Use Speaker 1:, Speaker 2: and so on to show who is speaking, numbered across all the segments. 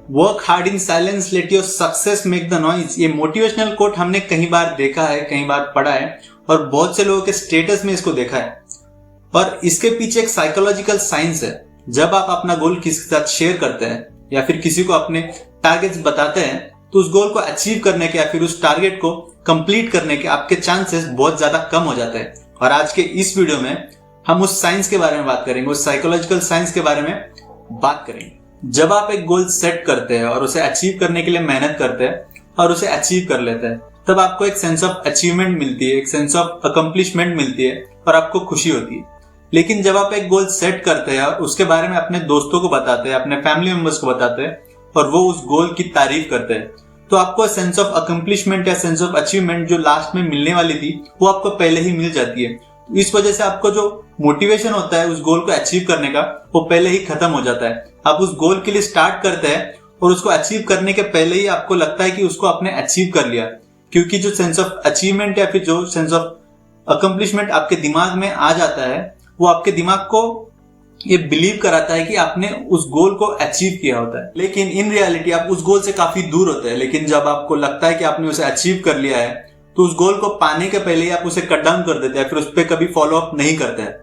Speaker 1: Work hard in silence, let your success make the noise. ये motivational quote हमने कई बार देखा है, कई बार पढ़ा है और बहुत से लोगों के स्टेटस में इसको देखा है। और इसके पीछे एक साइकोलॉजिकल साइंस है। जब आप अपना गोल किसी के साथ शेयर करते हैं या फिर किसी को अपने टारगेट्स बताते हैं तो उस गोल को अचीव करने के या फिर उस टारगेट को कंप्लीट करने के आपके चांसेस बहुत ज्यादा कम हो जाते हैं। और आज के इस वीडियो में हम उस साइंस के बारे में बात करेंगे, उस साइकोलॉजिकल साइंस के बारे में बात करेंगे। जब आप एक गोल सेट करते हैं और उसे अचीव करने के लिए मेहनत करते हैं और उसे अचीव कर लेते हैं, तब आपको एक सेंस ऑफ अचीवमेंट मिलती है, एक सेंस ऑफ अकम्प्लिशमेंट मिलती है और आपको खुशी होती है। लेकिन जब आप एक गोल सेट करते हैं और उसके बारे में अपने दोस्तों को बताते हैं, अपने फैमिली मेंबर्स को बताते हैं और वो उस गोल की तारीफ करते हैं, तो आपको सेंस ऑफ अकम्प्लिशमेंट या सेंस ऑफ अचीवमेंट जो लास्ट में मिलने वाली थी वो आपको पहले ही मिल जाती है। तो इस वजह से आपको जो मोटिवेशन होता है उस गोल को अचीव करने का, वो पहले ही खत्म हो जाता है। आप उस गोल के लिए स्टार्ट करते हैं और उसको अचीव करने के पहले ही आपको लगता है कि उसको आपने अचीव कर लिया, क्योंकि जो सेंस ऑफ अचीवमेंट या फिर जो सेंस ऑफ अकम्प्लिशमेंट आपके दिमाग में आ जाता है वो आपके दिमाग को ये बिलीव कराता है कि आपने उस गोल को अचीव किया होता है। लेकिन इन रियलिटी आप उस गोल से काफी दूर होते हैं। लेकिन जब आपको लगता है कि आपने उसे अचीव कर लिया है तो उस गोल को पाने के पहले ही आप उसे कट डाउन कर देते हैं, फिर उस पर कभी फॉलो अप नहीं करते हैं।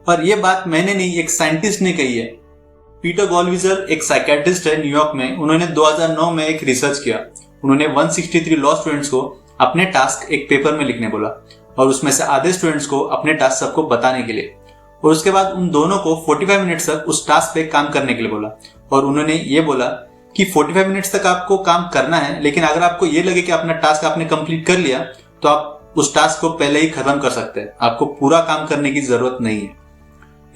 Speaker 1: और ये बात मैंने नहीं, एक साइंटिस्ट ने कही है। पीटर गॉलविजर एक साइकेट्रिस्ट है न्यूयॉर्क में। उन्होंने 2009 में एक रिसर्च किया। उन्होंने 163 लॉ स्टूडेंट्स को अपने टास्क एक पेपर में लिखने बोला और उसमें से आधे स्टूडेंट्स को अपने टास्क सबको बताने के लिए, और उसके बाद उन दोनों को 45 मिनट तक उस टास्क पे काम करने के लिए बोला। और उन्होंने ये बोला कि 45 मिनट्स तक आपको काम करना है, लेकिन अगर आपको ये लगे कि अपना टास्क आपने कंप्लीट कर लिया तो आप उस टास्क को पहले ही खत्म कर सकते हैं, आपको पूरा काम करने की जरूरत नहीं है।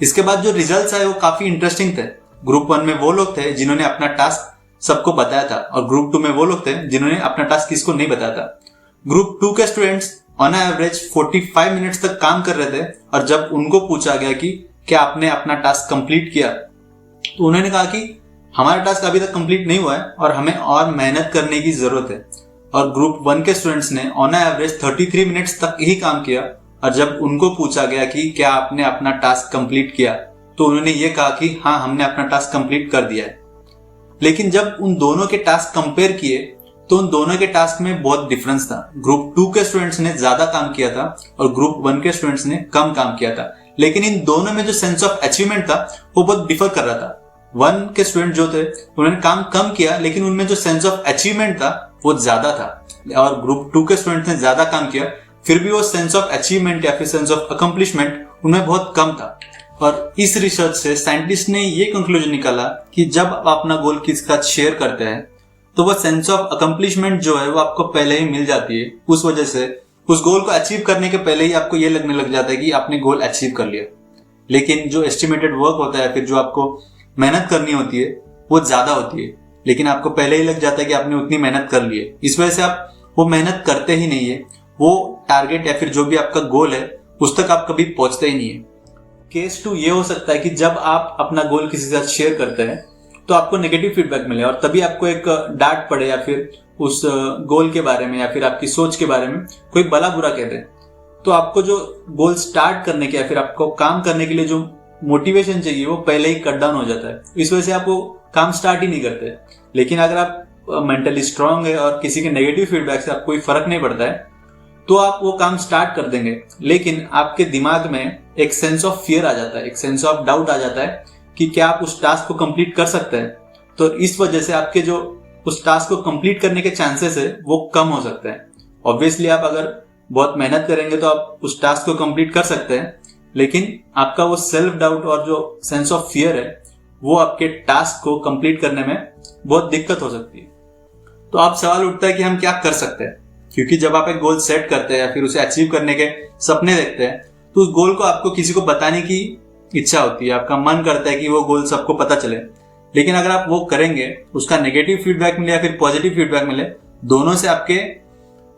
Speaker 1: इसके बाद जो रिजल्ट्स आए वो काफी इंटरेस्टिंग थे। ग्रुप 1 में वो लोग थे जिन्होंने अपना टास्क सबको बताया था और ग्रुप 2 में वो लोग थे जिन्होंने अपना टास्क किसको नहीं बताया था। ग्रुप 2 के स्टूडेंट्स ऑन एवरेज 45 मिनट्स तक काम कर रहे थे और जब उनको पूछा गया कि क्या आपने अपना टास्क कंप्लीट किया तो उन्होंने कहा कि हमारा टास्क अभी तक कंप्लीट नहीं हुआ है और हमें और मेहनत करने की जरूरत है। और ग्रुप 1 के स्टूडेंट्स ने ऑन एवरेज 33 मिनट्स तक ही काम किया और जब उनको पूछा गया कि क्या आपने अपना टास्क कंप्लीट किया तो उन्होंने ये कहा कि हाँ, हमने अपना टास्क कंप्लीट कर दिया है। लेकिन जब उन दोनों के टास्क कंपेयर किए तो उन दोनों के टास्क में बहुत डिफरेंस था। ग्रुप 2 के स्टूडेंट्स ने ज्यादा काम किया था और ग्रुप 1 के स्टूडेंट्स ने कम काम किया था। लेकिन इन दोनों में जो सेंस ऑफ अचीवमेंट था वो बहुत डिफर कर रहा था। 1 के स्टूडेंट जो थे उन्होंने काम कम किया, लेकिन उनमें जो सेंस ऑफ अचीवमेंट था वो ज्यादा था। और ग्रुप 2 के स्टूडेंट्स ने ज्यादा काम किया, फिर भी वो सेंस ऑफ अचीवमेंट या फिर सेंस ऑफ अकम्प्लिशमेंट उनमें बहुत कम था। और इस रिसर्च से साइंटिस्ट ने ये कंक्लूजन निकाला कि जब आप अपना गोल किसी के साथ शेयर करते हैं तो वो सेंस ऑफ अकम्प्लिशमेंट जो है वो आपको पहले ही मिल जाती है। उस वजह से उस गोल को अचीव करने के पहले ही आपको ये लगने लग जाता है कि आपने गोल अचीव कर लिया। लेकिन जो एस्टिमेटेड वर्क होता है, फिर जो आपको मेहनत करनी होती है वो ज्यादा होती है, लेकिन आपको पहले ही लग जाता है कि आपने उतनी मेहनत कर ली है। इस वजह से आप वो मेहनत करते ही नहीं है, वो टारगेट या फिर जो भी आपका गोल है उस तक आप कभी पहुंचते ही नहीं है। केस 2 ये हो सकता है कि जब आप अपना गोल किसी के साथ शेयर करते हैं तो आपको नेगेटिव फीडबैक मिले और तभी आपको एक डांट पड़े या फिर उस गोल के बारे में या फिर आपकी सोच के बारे में कोई भला बुरा कह दे, तो आपको जो गोल स्टार्ट करने के या फिर आपको काम करने के लिए जो मोटिवेशन चाहिए वो पहले ही कट डाउन हो जाता है। इस वजह से आप वो काम स्टार्ट ही नहीं करते। लेकिन अगर आप मेंटली स्ट्रांग है और किसी के नेगेटिव फीडबैक से आपको कोई फर्क नहीं पड़ता है तो आप वो काम स्टार्ट कर देंगे। लेकिन आपके दिमाग में एक सेंस ऑफ फियर आ जाता है, एक सेंस ऑफ डाउट आ जाता है कि क्या आप उस टास्क को कंप्लीट कर सकते हैं। तो इस वजह से आपके जो उस टास्क को कंप्लीट करने के चांसेस है वो कम हो सकते हैं। ऑब्वियसली आप अगर बहुत मेहनत करेंगे तो आप उस टास्क को कंप्लीट कर सकते हैं, लेकिन आपका वो सेल्फ डाउट और जो सेंस ऑफ फियर है वो आपके टास्क को कंप्लीट करने में बहुत दिक्कत हो सकती है। तो आप सवाल उठता है कि हम क्या कर सकते हैं, क्योंकि जब आप एक गोल सेट करते हैं या फिर उसे अचीव करने के सपने देखते हैं तो उस गोल को आपको किसी को बताने की इच्छा होती है, आपका मन करता है कि वो गोल सबको पता चले। लेकिन अगर आप वो करेंगे, उसका नेगेटिव फीडबैक मिले या फिर पॉजिटिव फीडबैक मिले, दोनों से आपके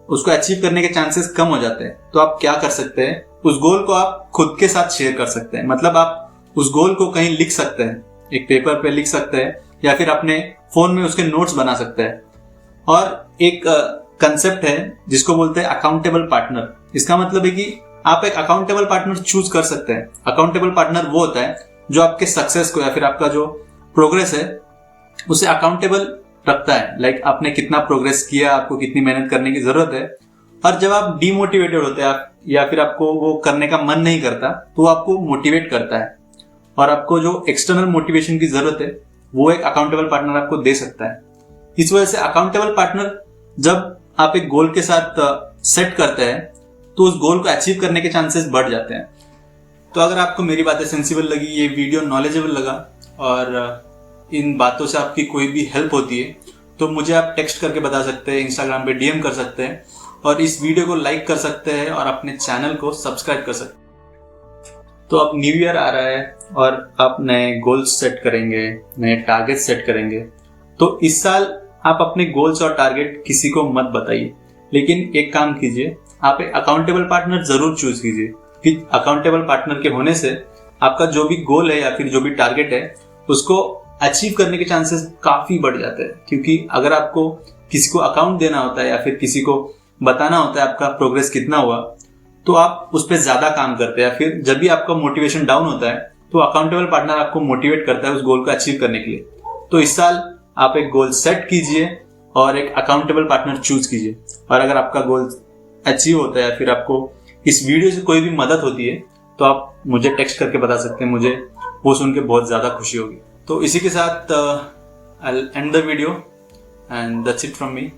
Speaker 1: उसको अचीव करने के चांसेस कम हो जाते हैं। तो आप क्या कर सकते हैं, उस गोल को आप खुद के साथ शेयर कर सकते हैं। मतलब आप उस गोल को कहीं लिख सकते हैं, एक पेपर पे लिख सकते हैं या फिर अपने फोन में उसके नोट्स बना सकते हैं। और एक कंसेप्ट है जिसको बोलते हैं अकाउंटेबल पार्टनर। इसका मतलब है कि आप एक अकाउंटेबल पार्टनर चूज कर सकते हैं। अकाउंटेबल पार्टनर वो होता है जो आपके सक्सेस को या फिर आपका जो प्रोग्रेस है उसे अकाउंटेबल रखता है, लाइक आपने कितना प्रोग्रेस किया, आपको कितनी मेहनत करने की जरूरत है। और जब आप डीमोटिवेटेड होते हैं या फिर आपको वो करने का मन नहीं करता, तो आपको मोटिवेट करता है। और आपको जो एक्सटर्नल मोटिवेशन की जरूरत है वो एक अकाउंटेबल पार्टनर आपको दे सकता है। इस वजह से अकाउंटेबल पार्टनर जब आप एक गोल के साथ सेट करते हैं तो उस गोल को अचीव करने के चांसेस बढ़ जाते हैं। तो अगर आपको मेरी बातें सेंसिबल लगी, ये वीडियो नॉलेजेबल लगा और इन बातों से आपकी कोई भी हेल्प होती है, तो मुझे आप टेक्स्ट करके बता सकते हैं, इंस्टाग्राम पे डीएम कर सकते हैं और इस वीडियो को लाइक कर सकते हैं और अपने चैनल को सब्सक्राइब कर सकते हैं। तो अब न्यू ईयर आ रहा है और आप नए गोल्स सेट करेंगे, नए टारगेट सेट करेंगे। तो इस साल आप अपने गोल्स और टारगेट किसी को मत बताइए, लेकिन एक काम कीजिए, आप एक अकाउंटेबल पार्टनर जरूर चूज कीजिए कि अकाउंटेबल पार्टनर के होने से आपका जो भी गोल है या फिर जो भी टारगेट है उसको अचीव करने के चांसेस काफी बढ़ जाते हैं। क्योंकि अगर आपको किसी को अकाउंट देना होता है या फिर किसी को बताना होता है आपका प्रोग्रेस कितना हुआ, तो आप उस पर ज्यादा काम करते हैं। फिर जब भी आपका मोटिवेशन डाउन होता है तो अकाउंटेबल पार्टनर आपको मोटिवेट करता है उस गोल को अचीव करने के लिए। तो इस साल आप एक गोल सेट कीजिए और एक अकाउंटेबल पार्टनर चूज कीजिए। और अगर आपका गोल अचीव होता है या फिर आपको इस वीडियो से कोई भी मदद होती है तो आप मुझे टेक्स्ट करके बता सकते हैं, मुझे वो सुन के बहुत ज्यादा खुशी होगी। तो इसी के साथ I will and the video and that's it from me.